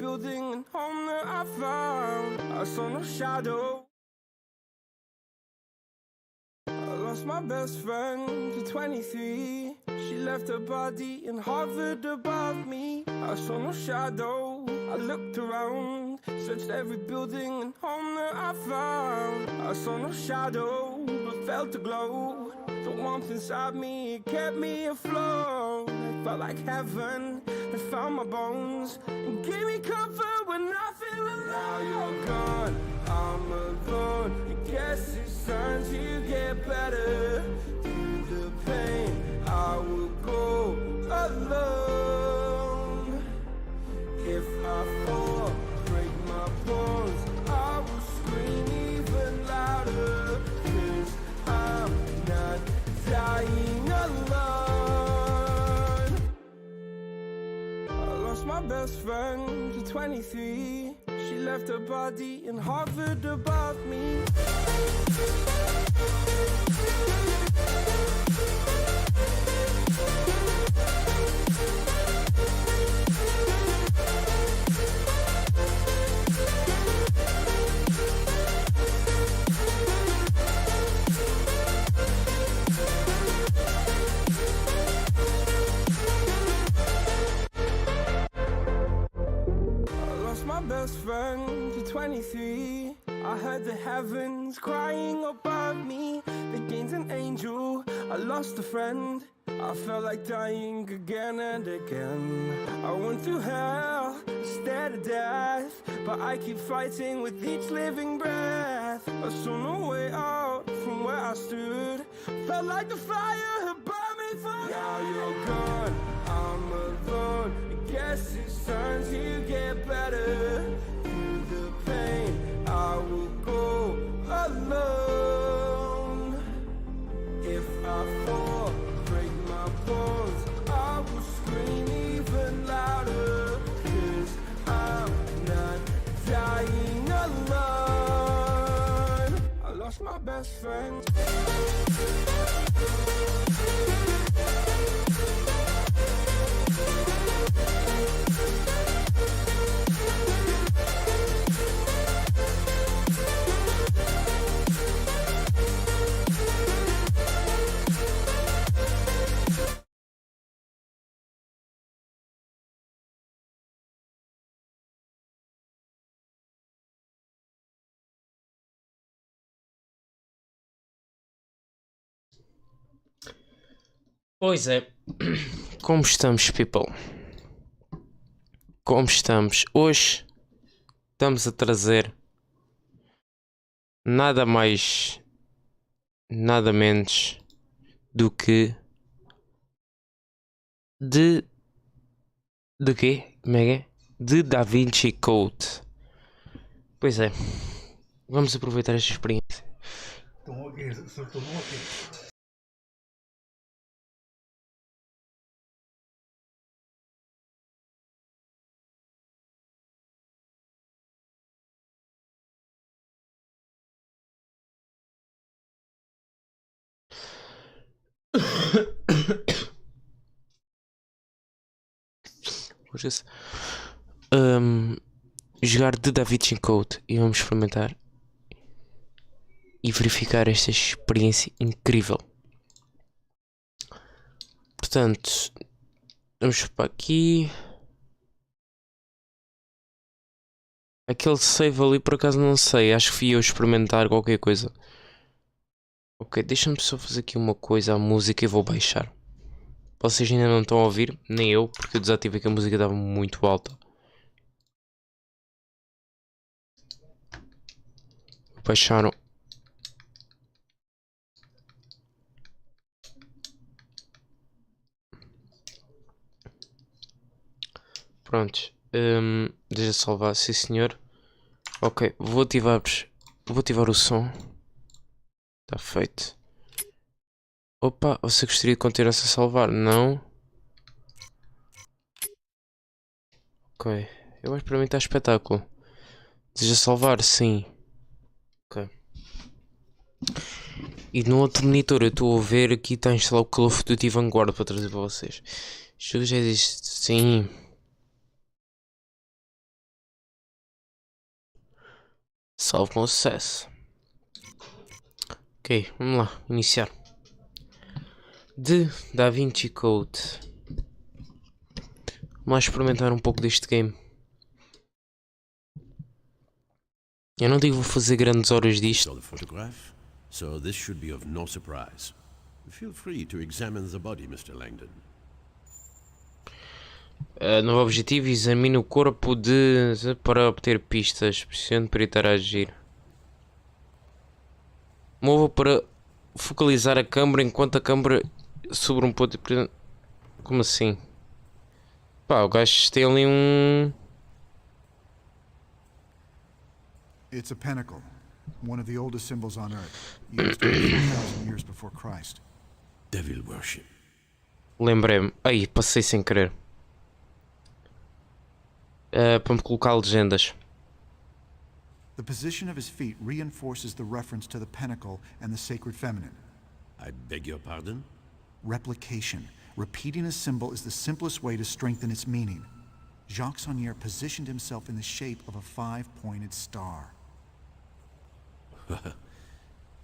building and home that I found. I saw no shadow. I lost my best friend to 23. She left her body and hovered above me. I saw no shadow. I looked around, searched every building and home that I found. I saw no shadow, but felt a glow. The warmth inside me, it kept me afloat. It felt like heaven had found my bones and gave me comfort when I feel alone. Now you're gone, I'm alone. I guess it's time to get better. Through the pain, I will go alone. If I fall, break my bones, I will scream even louder. 'Cause I'm not dying alone. I lost my best friend to 23. She left her body and hovered above me. My best friend to 23. I heard the heavens crying above me. The gain's an angel, I lost a friend. I felt like dying again and again. I went through hell, stared at death, but I keep fighting with each living breath. I saw no way out from where I stood. Felt like the fire had burned me through. Now you're gone, I'm alone. I guess it's time to get better. Through the pain, I will go alone. If I fall, break my bones, I will scream even louder. 'Cause I'm not dying alone. I lost my best friend. Pois é, como estamos, people? Como estamos? Hoje estamos a trazer nada mais, nada menos do que de quê? Como é que é? De davinci Code. Pois é, vamos aproveitar esta experiência. Tomou aqui, acertou aqui. Jogar de davinci Code e vamos experimentar e verificar esta experiência incrível. Portanto, vamos para aqui. Aquele save ali por acaso não sei, acho que fui eu experimentar qualquer coisa. Ok, deixa-me só fazer aqui uma coisa à música e vou baixar. Vocês ainda não estão a ouvir, nem eu, porque eu desativei que a música estava muito alta. Baixaram. Prontos. Deixa salvar, sim senhor. Ok, vou ativar o som. Está feito. Opa, você gostaria de continuar-se a salvar? Não? Ok, eu acho que para mim está espetáculo. Deseja salvar? Sim. Ok. E no outro monitor eu estou a ver aqui está instalado o Call of Duty Vanguard para trazer para vocês. Isto já existe, sim. Salve com sucesso. Ok, vamos lá, iniciar. De DaVinci Code. Vamos lá experimentar um pouco deste game. Eu não digo vou fazer grandes horas disto. Saw the photograph, so this should be of no surprise. Feel free to examine the body, Mr. Langdon. Novo objetivo, examine o corpo para obter pistas, suficiente para interagir. Mova para focalizar a câmera enquanto a câmera sobre um ponto. Como assim? Pá, o gajo tem ali um... It's a pinnacle, one of the oldest symbols on Earth, used 4,000 years before Christ. Devil worship. Lembrei-me. Ai, passei sem querer. Para me colocar legendas. The position of his feet reinforces the reference to the pinnacle and the sacred feminine. I beg your pardon? Replication. Repeating a symbol is the simplest way to strengthen its meaning. Jacques Saunier positioned himself in the shape of a 5-pointed star.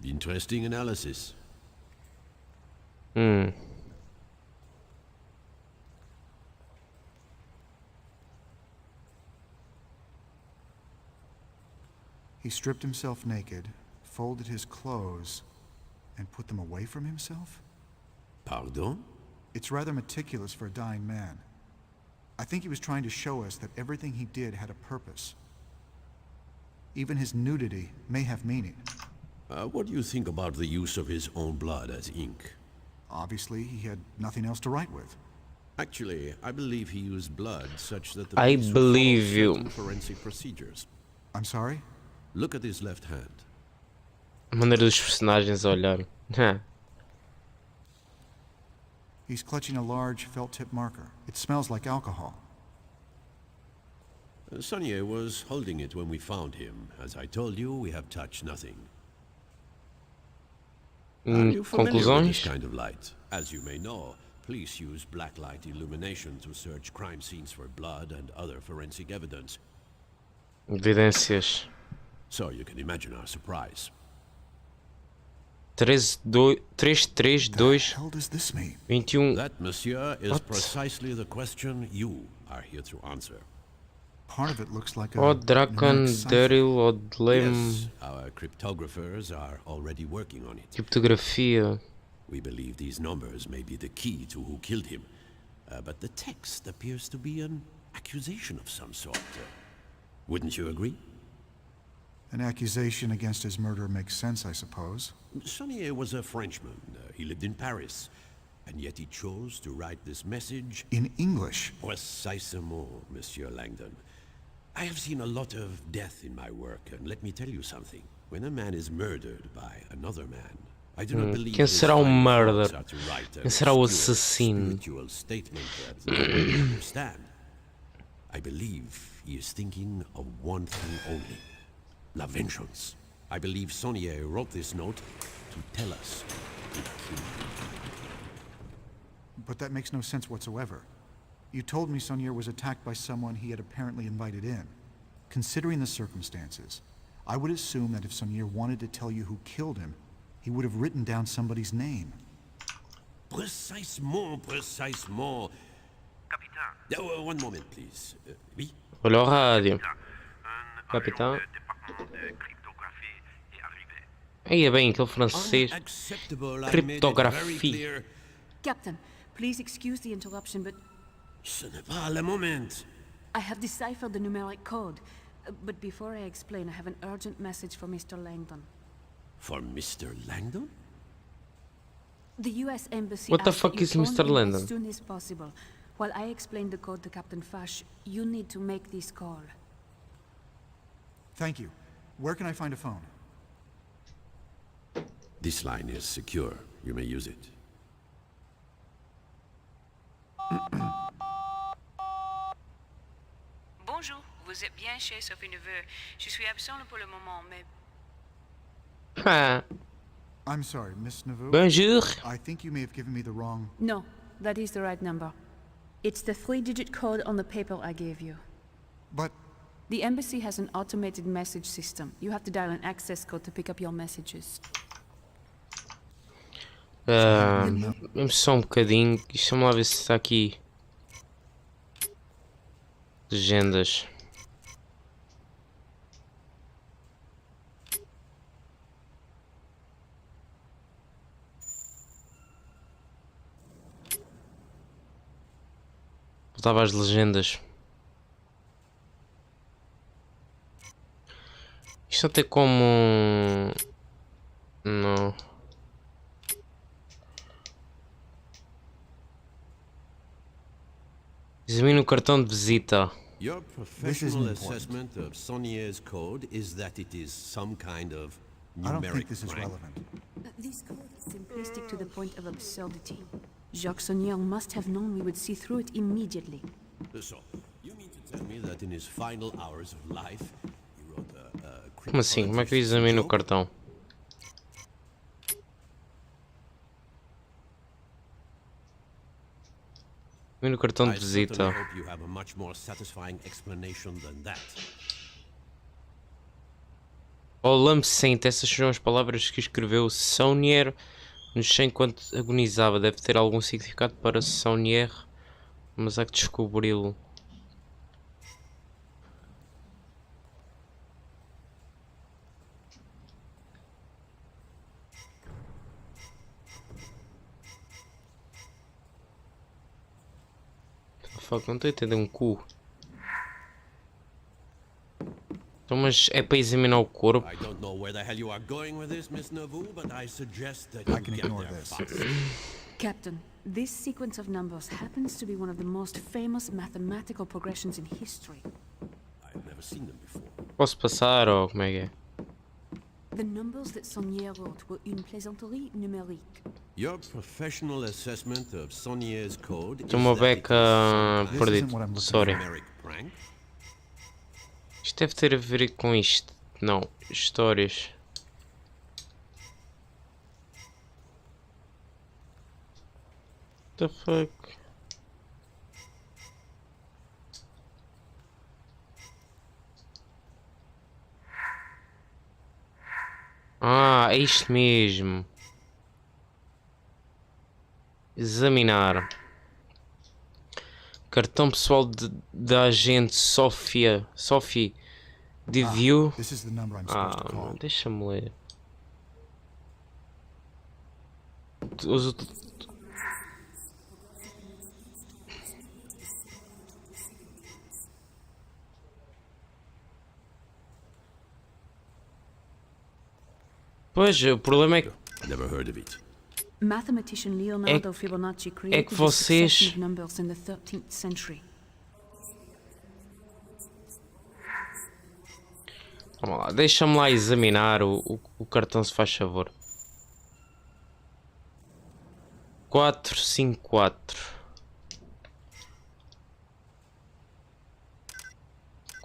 Interesting analysis. He stripped himself naked, folded his clothes, and put them away from himself? Pardon? It's rather meticulous for a dying man. I think he was trying to show us that everything he did had a purpose. Even his nudity may have meaning. What do you think about the use of his own blood as ink? Obviously, he had nothing else to write with. Actually, I believe he used blood such that the I police would believe follow you. certain forensic procedures. I'm sorry? Look at his left hand. A maneira dos personagens a olharem. He's clutching a large felt-tip marker. It smells like alcohol. Saunier was holding it when we found him. As I told you, we have touched nothing. Are you familiar with this Conclusões? kind of light? As you may know, police use blacklight illumination to search crime scenes for blood and other forensic evidence. Evidências. So you can imagine our surprise. The 2 hell does this mean? 21. That, monsieur, is What? precisely the question you are here to answer. Part of it looks like a O Drakan, numeric cipher. Daryl, Odlem, Yes, our cryptographers are already working on it. criptografia. We believe these numbers may be the key to who killed him. But the text appears to be an accusation of some sort. Wouldn't you agree? An accusation against his murder makes sense, I suppose. Saunier was a Frenchman. He lived in Paris. And yet he chose to write this message In English. precisement, Monsieur Langdon. I have seen a lot of death in my work, and let me tell you something. When a man is murdered by another man, I do not believe Quem his será o final murderer? thoughts are to write an Quem será o obscure assassino? spiritual statement that no one will understand. I believe he is thinking of one thing only. La vengeance. I believe Saunier wrote this note to tell us he killed him. But that makes no sense whatsoever. You told me Saunier was attacked by someone he had apparently invited in. Considering the circumstances, I would assume that if Saunier wanted to tell you who killed him, he would have written down somebody's name. Precisement, precisement. Capitaine. One moment, please. Oui? Olha o rádio. Un Capitaine. agent du département de cryptographie est arrivé. Aí é bem, aquele francês. Unacceptable. I made it very Cryptographie. clear. Captain, please excuse the interruption, but Ce n'est pas le moment. I have deciphered the numeric code. But before I explain, I have an urgent message for Mr. Langdon. For Mr. Langdon? The U.S. Embassy What the asked that fuck you is phone Mr. in Langdon? as soon as possible. While I explain the code to Captain Fash, you need to make this call. Thank you. Where can I find a phone? This line is secure. You may use it. Bonjour, vous êtes bien chez Sophie Neveu. Je suis absent pour le moment, mais Ah, I'm sorry, Miss Navu. bonjour. I think you may have given me the wrong... No, that is the right number. It's the 3-digit code on the paper I gave you. But The embassy has an automated message system. You have to dial an access code to pick up your messages. Vamos só um bocadinho. Deixa-me lá ver se está aqui. Legendas. Voltava às legendas. Isto não tem como... Não. Examine o cartão de visita. Your professional assessment of Sonier's code is that it is some kind of I don't think numeric this is prank. relevant. This code is simplistic to the point of absurdity. Jacques Sonnier must have known we would see through it immediately. So, you mean to tell me that in his final hours of life, he wrote a Como assim? Como é que eu examino o cartão? Examino o cartão de I certainly visita. hope you have a much more satisfying explanation than that. Oh, Lamsente, essas são as palavras que escreveu Saunier no chão enquanto agonizava. Deve ter algum significado para Saunier, mas há que descobri-lo. Fuck, não estou a entender um cu. Então, mas é para examinar o corpo. I don't know where the hell you are going with this, Miss Nauvoo, but I suggest that you I can get ignore there this. fast. Captain, this sequence of numbers happens to be one of the most famous mathematical progressions in history. I've never seen them before. Posso passar ou como é que é? The numbers that Sonnier wrote were une plaisanterie numérique. Your professional assessment of Sonier's code is Tem uma that it is beca some kind This isn't what I'm perdido. looking Sorry. of numeric prank. Isto deve ter a ver com isto. Não, histórias. What the fuck? Ah, é isto mesmo. Examinar. Cartão pessoal da agente Sophie de View. This is the number I'm supposed to call. Deixa-me ler. Uso... Pois, o problema é que Never heard of it. Mathematician Leonardo Fibonacci created que a vocês- succession of numbers in the 13th century. Vamos lá, deixa-me lá examinar o cartão, se faz favor. 454.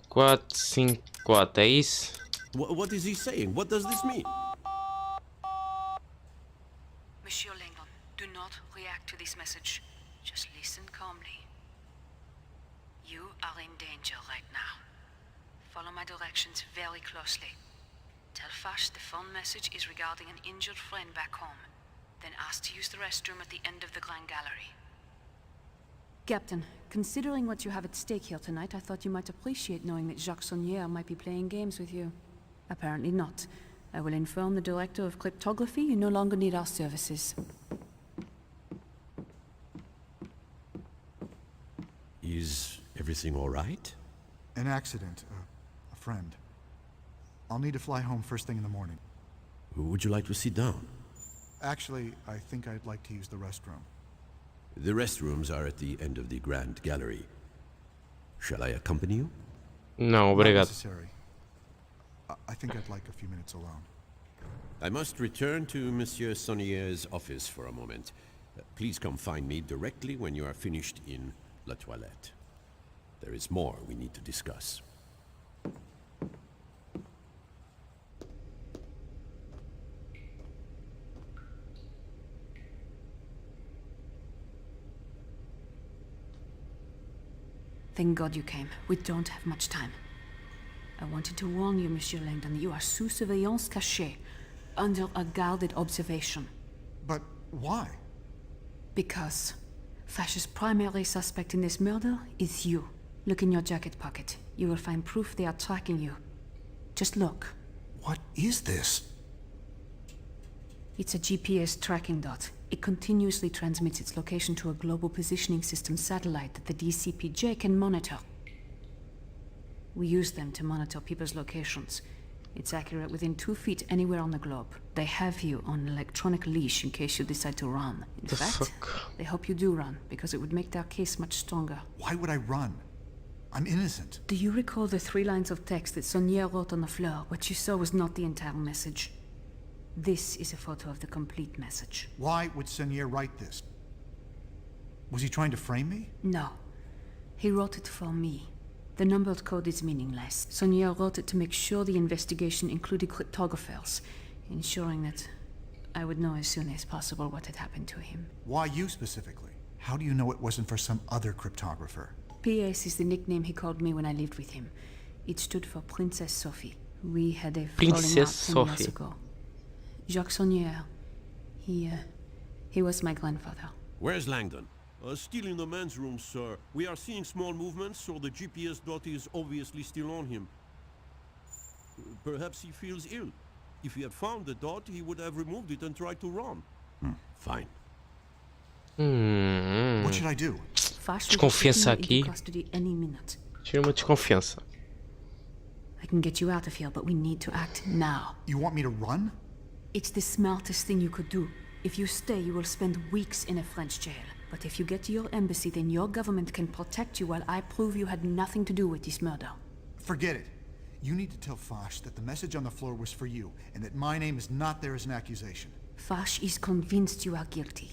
454, é isso? What is he saying? What does this mean? Monsieur Lincoln, do not react to this message. Just listen calmly. You are in danger right now. Follow my directions very closely. Tell Fash the phone message is regarding an injured friend back home. Then ask to use the restroom at the end of the Grand Gallery. Captain, considering what you have at stake here tonight, I thought you might appreciate knowing that Jacques Sonnier might be playing games with you. Apparently not. I will inform the Director of Cryptography you no longer need our services. Is everything all right? An accident. A friend. I'll need to fly home first thing in the morning. Would you like to sit down? Actually, I think I'd like to use the restroom. The restrooms are at the end of the Grand Gallery. Shall I accompany you? Não, Not obrigado. necessary. I think I'd like a few minutes alone. I must return to Monsieur Sonnier's office for a moment. Please come find me directly when you are finished in La Toilette. There is more we need to discuss. Thank God you came. We don't have much time. I wanted to warn you, Monsieur Langdon, that you are sous surveillance cachée, under a guarded observation. But why? Because Fash's primary suspect in this murder is you. Look in your jacket pocket. You will find proof they are tracking you. Just look. What is this? It's a GPS tracking dot. It continuously transmits its location to a global positioning system satellite that the DCPJ can monitor. We use them to monitor people's locations. It's accurate within 2 feet anywhere on the globe. They have you on an electronic leash in case you decide to run. In fact, they hope you do run, because it would make their case much stronger. Why would I run? I'm innocent. Do you recall the 3 lines of text that Sonia wrote on the floor? What you saw was not the entire message. This is a photo of the complete message. Why would Sonier write this? Was he trying to frame me? No. He wrote it for me. The numbered code is meaningless. Sonia wrote it to make sure the investigation included cryptographers, ensuring that I would know as soon as possible what had happened to him. Why you specifically? How do you know it wasn't for some other cryptographer? PS is the nickname he called me when I lived with him. It stood for Princess Sophie. We had a Princess falling out 10 years Sophie. ago. Jacques Saunier, he was my grandfather. Where's Langdon? Still in the men's room, sir. We are seeing small movements, so the GPS dot is obviously still on him. Perhaps he feels ill. If he had found the dot, he would have removed it and tried to run. Fine. What should I do? Fash will Desconfiança be taking you aqui. into custody any minute. Tira uma desconfiança. I can get you out of here, but we need to act now. You want me to run? It's the smartest thing you could do. If you stay, you will spend weeks in a French jail. But if you get to your embassy, then your government can protect you while I prove you had nothing to do with this murder. Forget it. You need to tell Fash that the message on the floor was for you, and that my name is not there as an accusation. Fash is convinced you are guilty.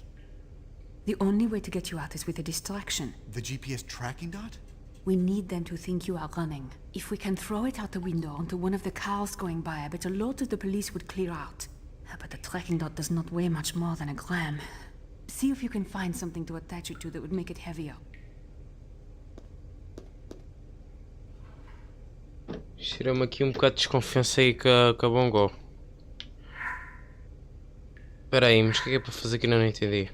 The only way to get you out is with a distraction. The GPS tracking dot? We need them to think you are running. If we can throw it out the window onto one of the cars going by, I bet a lot of the police would clear out. But the tracking dot does not weigh much more than a gram. See if you can find something to attach it to that would make it heavier. Tira-me aqui um bocado de desconfiança aí com a Bongo. Espera aí, mas o que é para fazer aqui? Não entendi.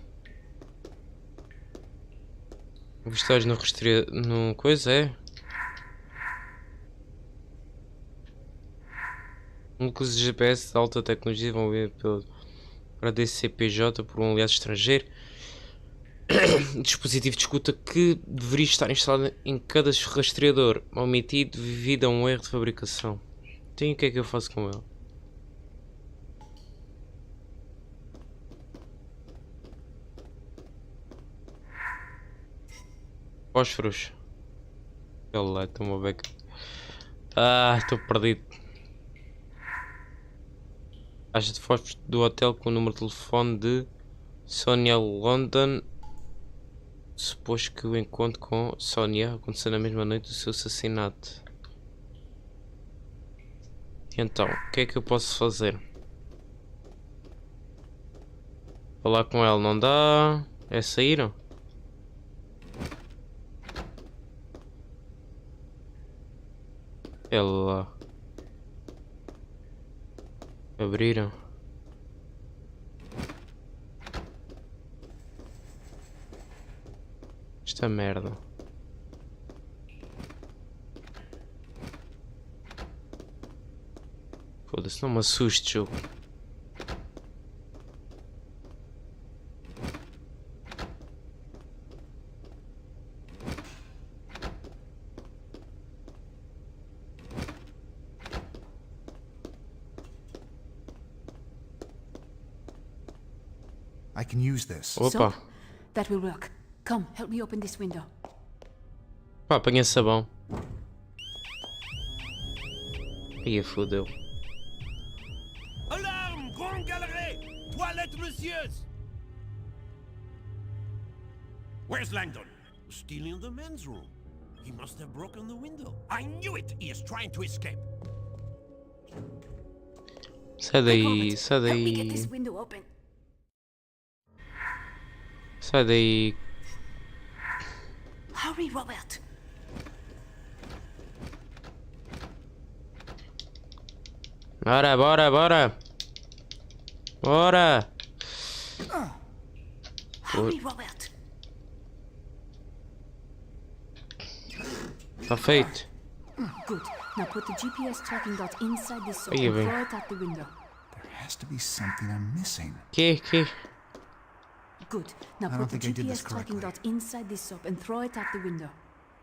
Vistórios no coisa é? Núcleos de GPS de alta tecnologia vão ver para a DCPJ por um aliado estrangeiro. Dispositivo de escuta que deveria estar instalado em cada rastreador, omitido devido a um erro de fabricação. Então, o que é que eu faço com ele? Fósforos. Olha lá, estou uma beca. Estou perdido. Caixa de fósforos do hotel com o número de telefone de Sonia London. Supôs que o encontro com Sonia aconteceu na mesma noite do seu assassinato. Então, o que é que eu posso fazer? Falar com ela não dá. É sair? Ela abriram. Esta merda. Foda-se, não me assuste, jogo. I can use this. Opa, So, that will work. Come, help me open this window. pá, apanhei sabão. Aí fodeu. Alarme! Grande galerie! Toilette, messieurs! Where's Langdon? Still in the men's room. He must have broken the window. I knew it! He is trying to escape. Sai daí, Robert, sai help me get this daí. window open. Sai daí. Hurry, Robert. Bora, bora, bora. Bora. Hurry, Robert. Tá feito. Good. Now put the GPS tracking dot inside this soap Aí, and bem. throw it out the window. There has to be something I'm missing. Que? Good. Now I put don't the think I did this GPS tracking correctly. dot inside this soap and throw it out the window.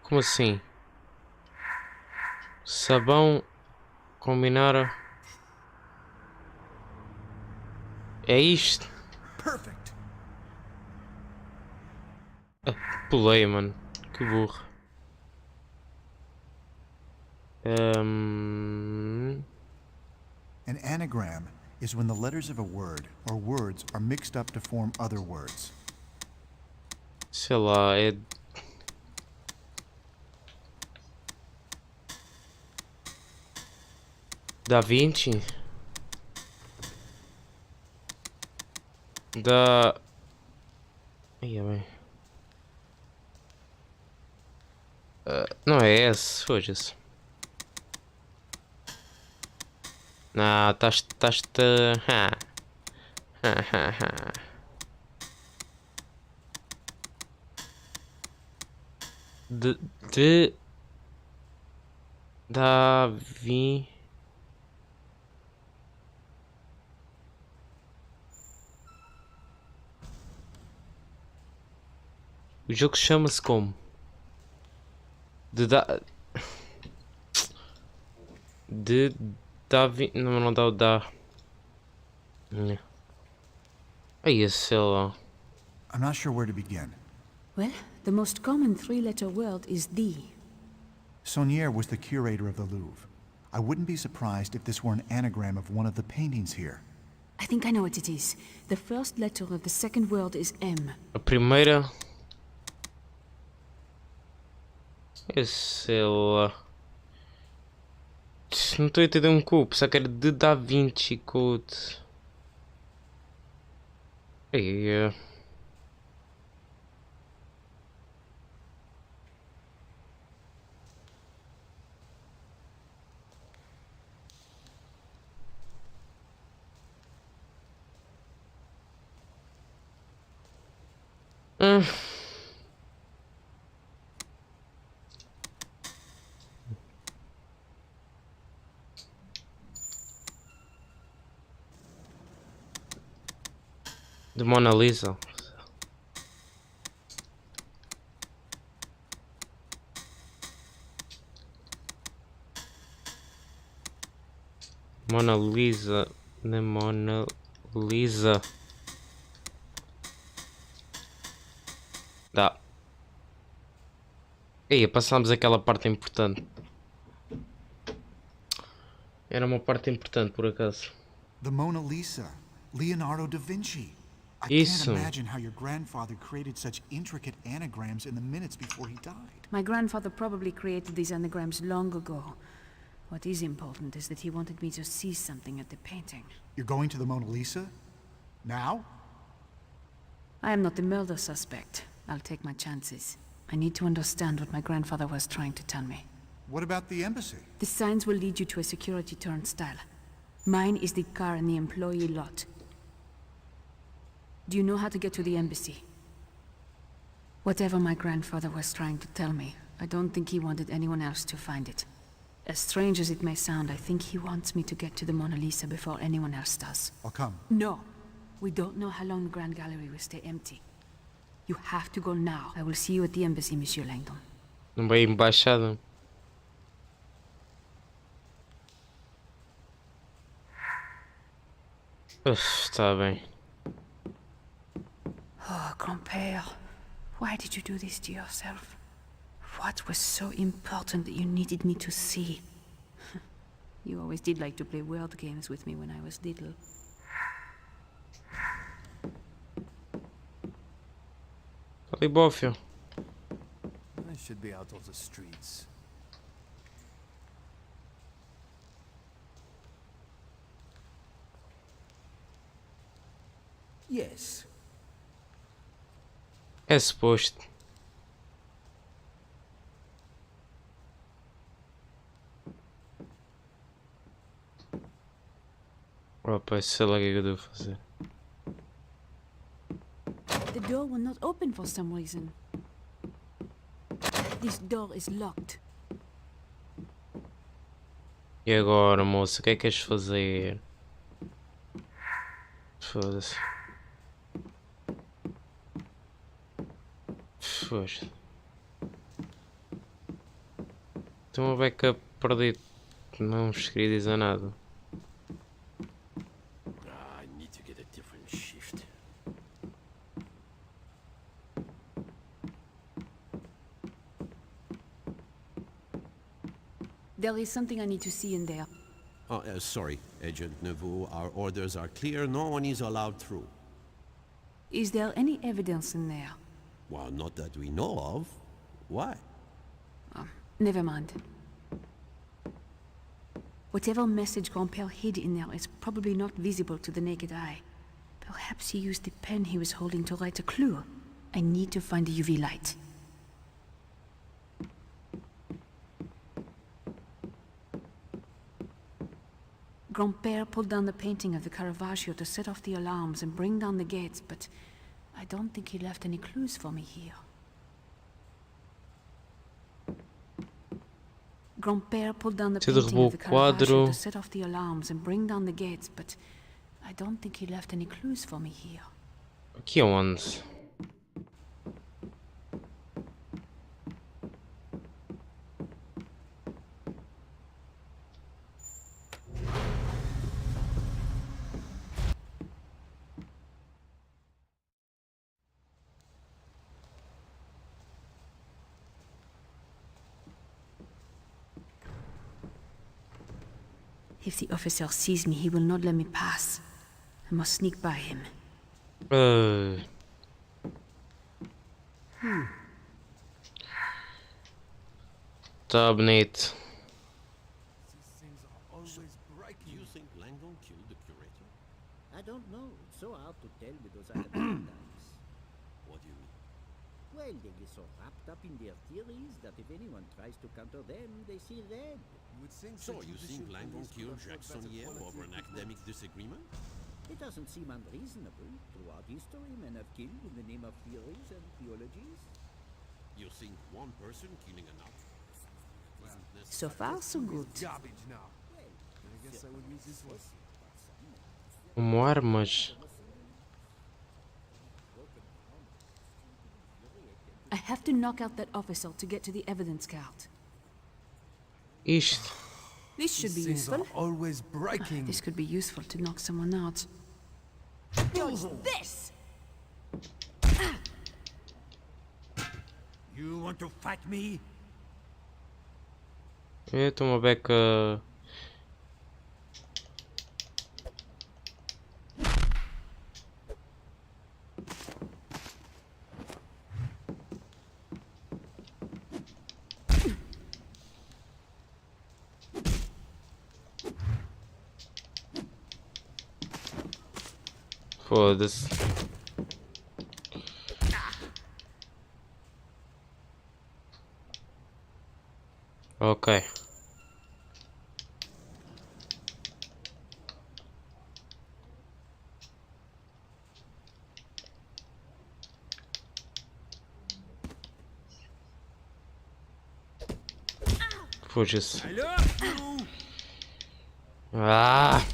Como assim? Sabão combinar. É isto? Perfect. Pulei, mano. Que burro. An anagram is when the letters of a word or words are mixed up to form other words. Sei lá, é. Da Vinci? Da. Aí, bem. Não é esse, foda-se. Não, estás-te. De. Davi. O jogo chama-se como? De Davi. Não dá o da. Aí, sei lá. I'm not sure where to begin. Well, the most common three-letter word is the. Saunier was the curator of the Louvre. I wouldn't be surprised if this were an anagram of one of the paintings here. I think I know what it is. The first letter of the second word is M. A primeira. Eu sei lá. Não estou a entender um cu. Pensava que era de Da Vinci Code. Aí. De Mona Lisa. Mona Lisa. De Mona Lisa. Dá. Aí, passámos aquela parte importante. Era uma parte importante, por acaso. The Mona Lisa, Leonardo da Vinci. I Isso. can't imagine how your grandfather created such intricate anagrams in the minutes before he died. My grandfather probably created these anagrams long ago. What is important is that he wanted me to see something at the painting. You're going to the Mona Lisa? Now? I am not the murder suspect. I'll take my chances. I need to understand what my grandfather was trying to tell me. What about the embassy? The signs will lead you to a security turnstile. Mine is the car in the employee lot. Do you know how to get to the embassy? Whatever my grandfather was trying to tell me, I don't think he wanted anyone else to find it. As strange as it may sound, I think he wants me to get to the Mona Lisa before anyone else does. I'll come. No. We don't know how long the Grand Gallery will stay empty. You have to go now. I will see you at the embassy, Monsieur Langdon. Não vai embaixada. Está bem. Oh, grand-père, why did you do this to yourself? What was so important that you needed me to see? You always did like to play word games with me when I was little. Ali, bofio. I should be out of the streets. Yes. É suposto. Opa, sei lá o que é que eu devo fazer. The door will not open for some reason. This door is locked. E agora, moça, o que é que queres fazer? Foda-se. Foda-se. Tem uma beca perdida. Não vos queria dizer nada. I need to get a different shift. There is something I need to see in there. Oh, sorry, Agent Neveu. Our orders are clear. No one is allowed through. Is there any evidence in there? Well, not that we know of. Why? Never mind. Whatever message Grandpère hid in there is probably not visible to the naked eye. Perhaps he used the pen he was holding to write a clue. I need to find the UV light. Grandpère pulled down the painting of the Caravaggio to set off the alarms and bring down the gates, but I don't think he left any clues for me here. Grandpère pulled down the painting of the Caravaggio to set off the alarms and bring down the gates, but I don't think he left any clues for me here. Aqui aonde? If the officer sees me, he will not let me pass. I must sneak by him. Tá bonito. You think Langdon killed the curator? I don't know. It's so hard to tell because I have sometimes. What do you mean? Well, they get so wrapped up in their theories that if anyone tries to counter them, they see red. So you think Langdon killed Jacksonier over an academic disagreement? It doesn't seem unreasonable. Throughout history, men have killed in the name of theories and theologies. You think one person killing another? So far, so good. Armas. I have to knock out that officer to get to the evidence cart. Isto. This should be useful. Always breaking. This could be useful to knock someone out. Dodge this! You want to fight me? Eu estou uma beca. Foda-se. Ok. Fuja-se. Ah!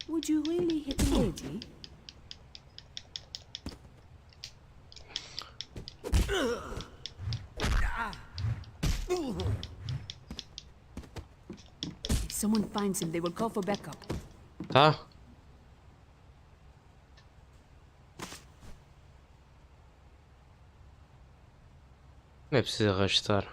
Would you really hit a lady? If someone finds him, they will call for backup. Tá? Não é preciso arrastar.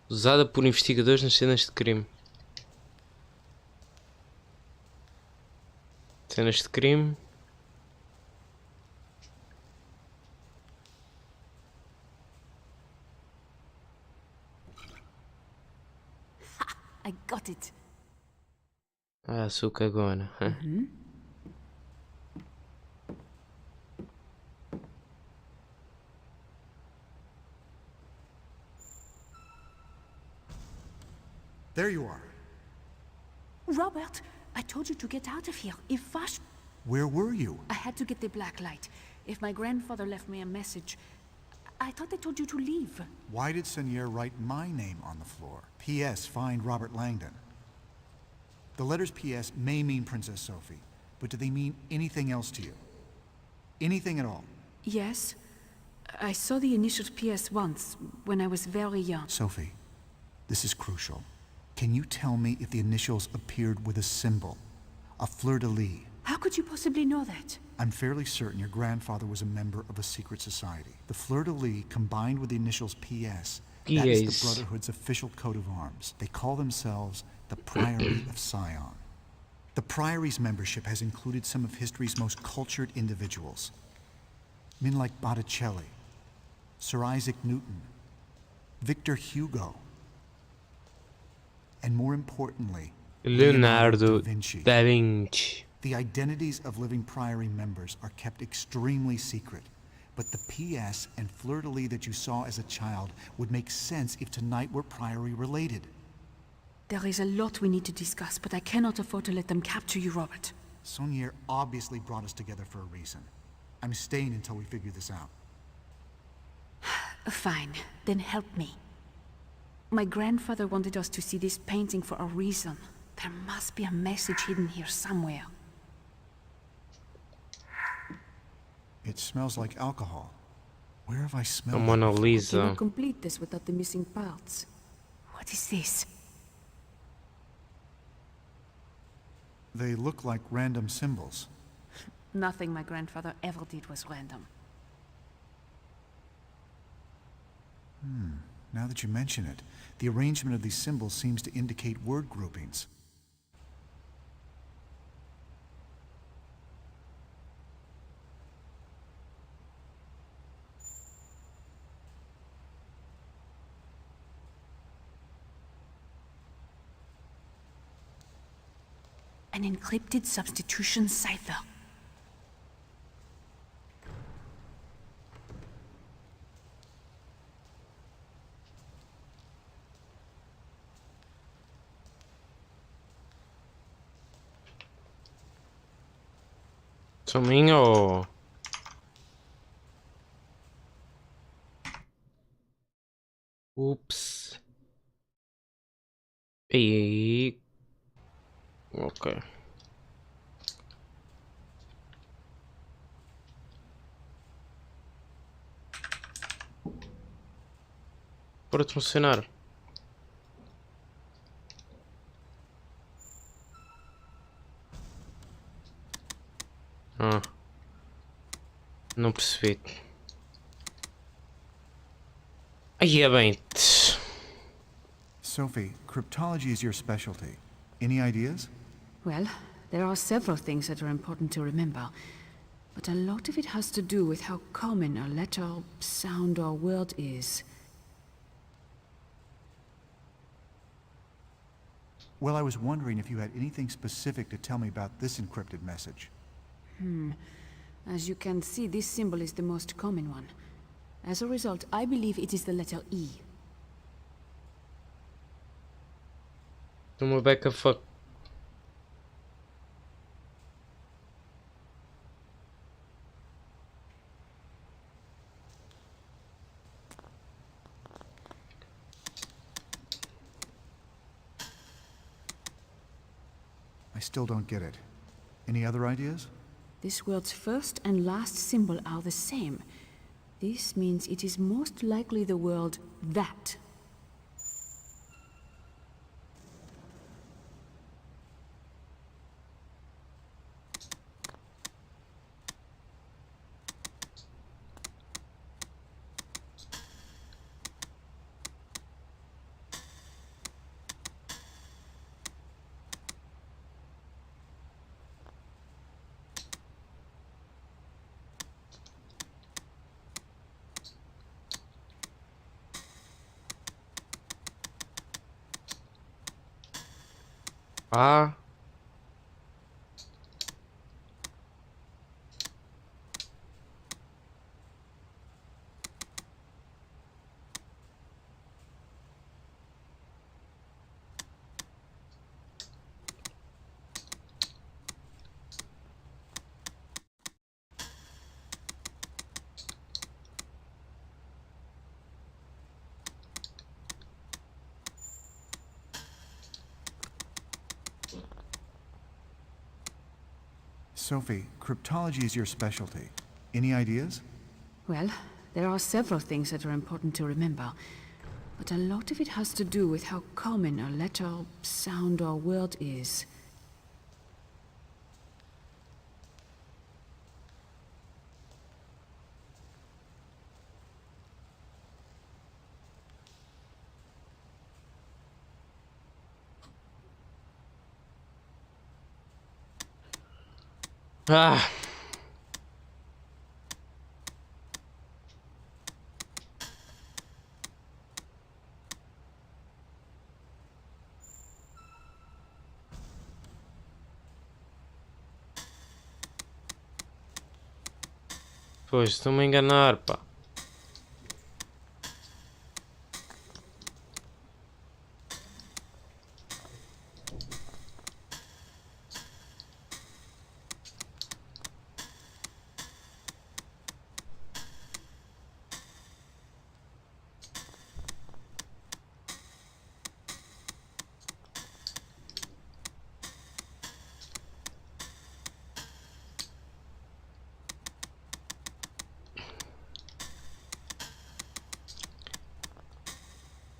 Usada por investigadores nas cenas de crime. Cenas de crime. I got it. Ah, sou cagona. There you are. Robert, I told you to get out of here. If Vash... Where were you? I had to get the black light. If my grandfather left me a message... I thought I told you to leave. Why did Sonier write my name on the floor? P.S. Find Robert Langdon. The letters P.S. may mean Princess Sophie, but do they mean anything else to you? Anything at all? Yes. I saw the initials PS once, when I was very young. Sophie, this is crucial. Can you tell me if the initials appeared with a symbol? A fleur-de-lis? How could you possibly know that? I'm fairly certain your grandfather was a member of a secret society. The fleur-de-lis combined with the initials PS, that is the Brotherhood's official coat of arms. They call themselves the Priory of Sion. The Priory's membership has included some of history's most cultured individuals. Men like Botticelli, Sir Isaac Newton, Victor Hugo, and more importantly, Leonardo Vinci. da Vinci. The identities of living Priory members are kept extremely secret, but the PS and fleur-de-lis that you saw as a child would make sense if tonight were Priory related. There is a lot we need to discuss, but I cannot afford to let them capture you, Robert. Sonier obviously brought us together for a reason. I'm staying until we figure this out. Fine, then help me. My grandfather wanted us to see this painting for a reason. There must be a message hidden here somewhere. It smells like alcohol. Where have I smelled A it? Mona I Lisa. cannot complete this without the missing parts. What is this? They look like random symbols. Nothing my grandfather ever did was random. Now that you mention it, the arrangement of these symbols seems to indicate word groupings. An encrypted substitution cipher. Domingo. Oops. E... Ok. Para de funcionar. Ah. Não percebi. Aí é bem. Sophie, cryptology is your specialty. Any ideas? Well, there are several things that are important to remember, but a lot of it has to do with how common a letter, sound, or word is. Well, I was wondering if you had anything specific to tell me about this encrypted message. As you can see, this symbol is the most common one. As a result, I believe it is the letter E. Uma beca fuck. I still don't get it. Any other ideas? This word's first and last symbol are the same. This means it is most likely the word that. Ah. Sophie, cryptology is your specialty. Any ideas? Well, there are several things that are important to remember, but a lot of it has to do with how common a letter, sound, or word is. Ah. Pois, estou-me a enganar, pá.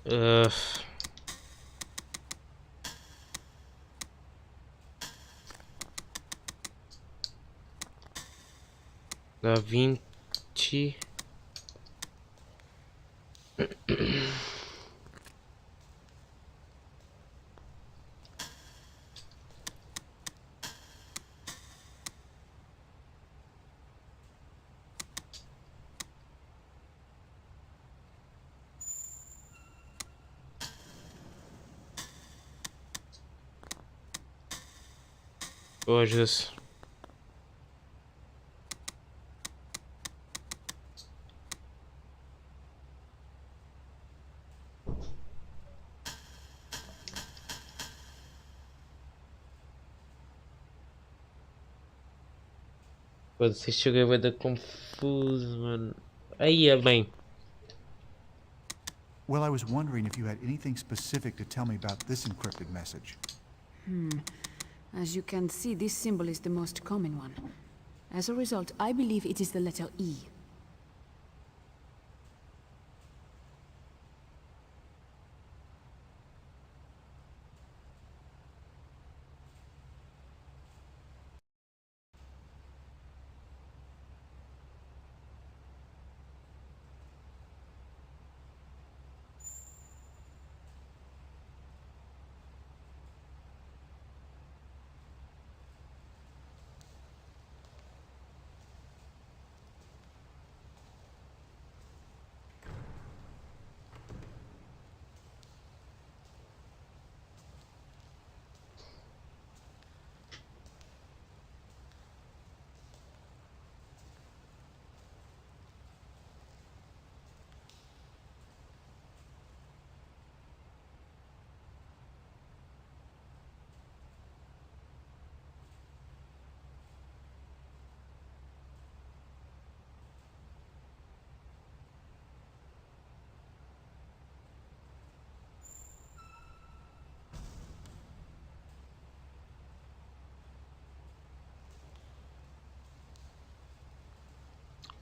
Uh, davinci. Coisas. Foda-se, este jogo é bué da confuso, mano. Aí é bem. Well, I was wondering if you had anything specific to tell me about this encrypted message. As you can see, this symbol is the most common one. As a result, I believe it is the letter E.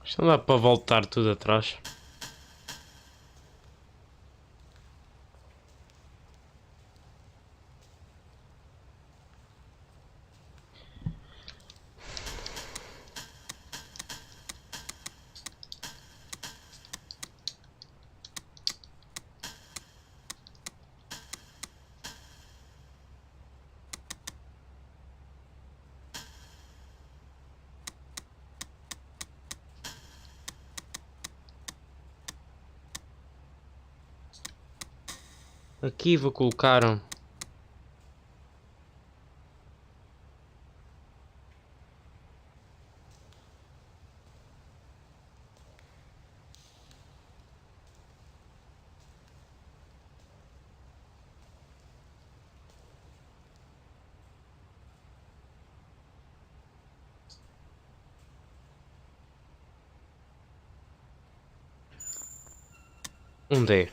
Isto não dá para voltar tudo atrás. Aqui vou colocar Onde é?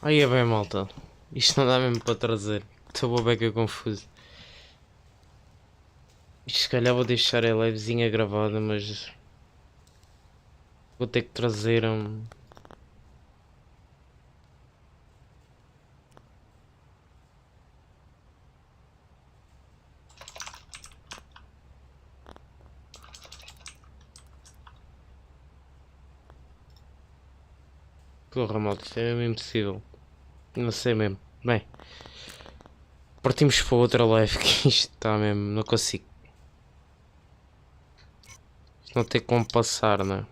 Aí é bem, malta. Isto não dá mesmo para trazer. Estou bem confuso. Isto se calhar vou deixar a livezinha gravada, mas vou ter que trazer Porra, malta, isto é mesmo impossível. Não sei mesmo. Bem, partimos para outra live que isto está mesmo. Não consigo. Isto não tem como passar, não é?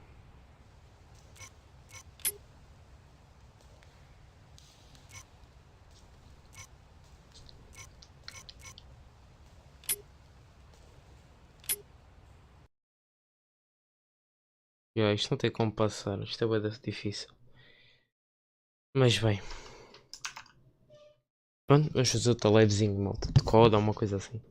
Yeah, isto não tem como passar. Isto é bem difícil. Mas bem. Pronto, vamos fazer outra livezinha, malta. De coda ou uma coisa assim.